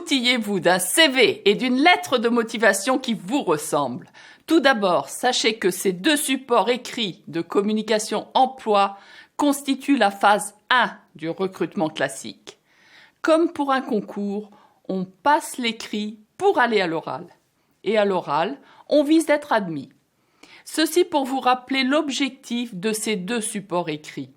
Outillez-vous d'un CV et d'une lettre de motivation qui vous ressemblent. Tout d'abord, sachez que ces deux supports écrits de communication emploi constituent la phase 1 du recrutement classique. Comme pour un concours, on passe l'écrit pour aller à l'oral. Et à l'oral, on vise d'être admis. Ceci pour vous rappeler l'objectif de ces deux supports écrits.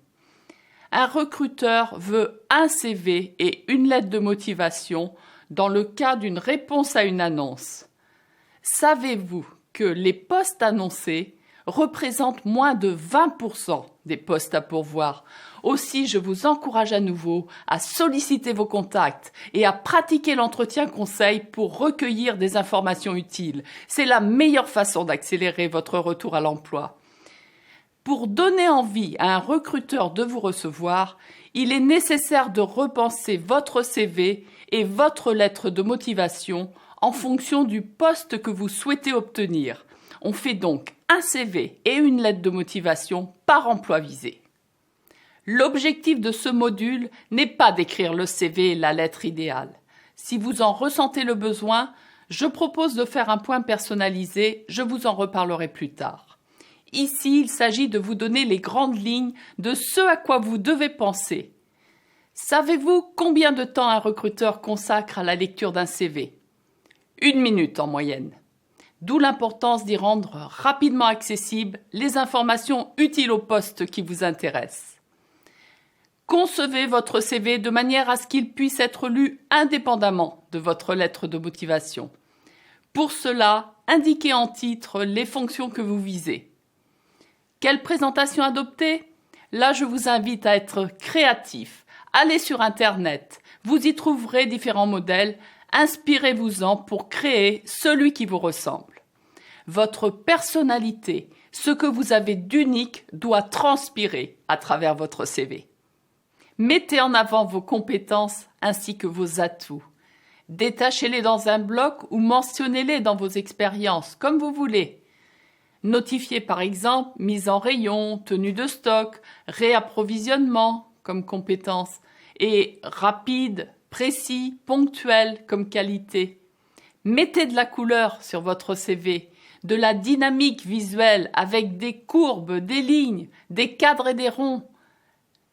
Un recruteur veut un CV et une lettre de motivation dans le cas d'une réponse à une annonce. Savez-vous que les postes annoncés représentent moins de 20% des postes à pourvoir? Aussi, je vous encourage à nouveau à solliciter vos contacts et à pratiquer l'entretien conseil pour recueillir des informations utiles. C'est la meilleure façon d'accélérer votre retour à l'emploi. Pour donner envie à un recruteur de vous recevoir, il est nécessaire de repenser votre CV et votre lettre de motivation en fonction du poste que vous souhaitez obtenir. On fait donc un CV et une lettre de motivation par emploi visé. L'objectif de ce module n'est pas d'écrire le CV et la lettre idéale. Si vous en ressentez le besoin, je propose de faire un point personnalisé, je vous en reparlerai plus tard. Ici, il s'agit de vous donner les grandes lignes de ce à quoi vous devez penser. Savez-vous combien de temps un recruteur consacre à la lecture d'un CV? 1 minute en moyenne. D'où l'importance d'y rendre rapidement accessibles les informations utiles au poste qui vous intéresse. Concevez votre CV de manière à ce qu'il puisse être lu indépendamment de votre lettre de motivation. Pour cela, indiquez en titre les fonctions que vous visez. Quelle présentation adopter? Là, je vous invite à être créatif. Allez sur Internet, vous y trouverez différents modèles. Inspirez-vous-en pour créer celui qui vous ressemble. Votre personnalité, ce que vous avez d'unique, doit transpirer à travers votre CV. Mettez en avant vos compétences ainsi que vos atouts. Détachez-les dans un bloc ou mentionnez-les dans vos expériences, comme vous voulez. Notifiez par exemple mise en rayon, tenue de stock, réapprovisionnement comme compétence et rapide, précis, ponctuel comme qualité. Mettez de la couleur sur votre CV, de la dynamique visuelle avec des courbes, des lignes, des cadres et des ronds.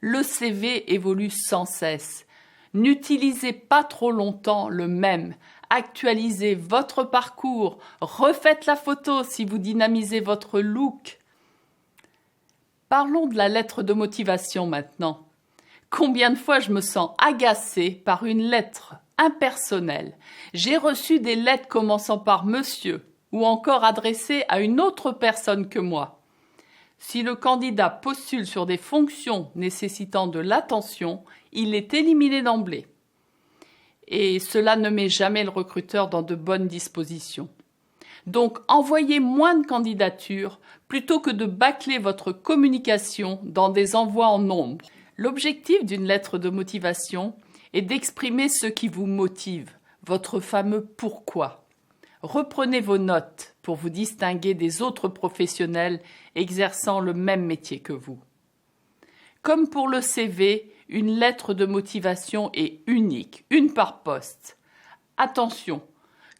Le CV évolue sans cesse. N'utilisez pas trop longtemps le même. Actualisez votre parcours. Refaites la photo si vous dynamisez votre look. Parlons de la lettre de motivation maintenant. Combien de fois je me sens agacée par une lettre impersonnelle. J'ai reçu des lettres commençant par monsieur ou encore adressées à une autre personne que moi. Si le candidat postule sur des fonctions nécessitant de l'attention, il est éliminé d'emblée. Et cela ne met jamais le recruteur dans de bonnes dispositions. Donc, envoyez moins de candidatures plutôt que de bâcler votre communication dans des envois en nombre. L'objectif d'une lettre de motivation est d'exprimer ce qui vous motive, votre fameux pourquoi. Reprenez vos notes pour vous distinguer des autres professionnels exerçant le même métier que vous. Comme pour le CV, une lettre de motivation est unique, une par poste. Attention,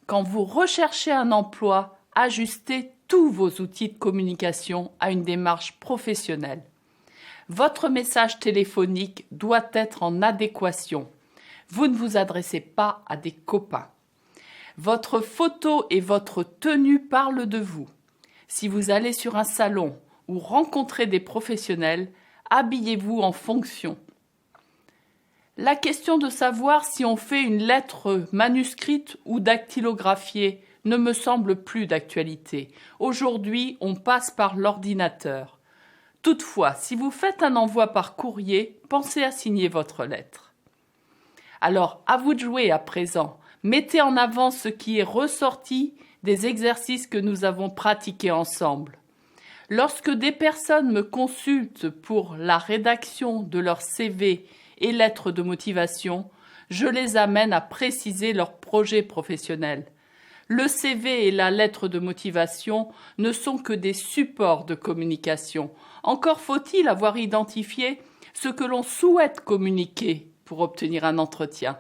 quand vous recherchez un emploi, ajustez tous vos outils de communication à une démarche professionnelle. Votre message téléphonique doit être en adéquation. Vous ne vous adressez pas à des copains. Votre photo et votre tenue parlent de vous. Si vous allez sur un salon ou rencontrez des professionnels, habillez-vous en fonction. La question de savoir si on fait une lettre manuscrite ou dactylographiée ne me semble plus d'actualité. Aujourd'hui, on passe par l'ordinateur. Toutefois, si vous faites un envoi par courrier, pensez à signer votre lettre. Alors, à vous de jouer à présent. Mettez en avant ce qui est ressorti des exercices que nous avons pratiqués ensemble. Lorsque des personnes me consultent pour la rédaction de leur CV et lettres de motivation, je les amène à préciser leur projet professionnel. Le CV et la lettre de motivation ne sont que des supports de communication. Encore faut-il avoir identifié ce que l'on souhaite communiquer pour obtenir un entretien.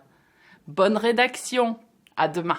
Bonne rédaction! À demain.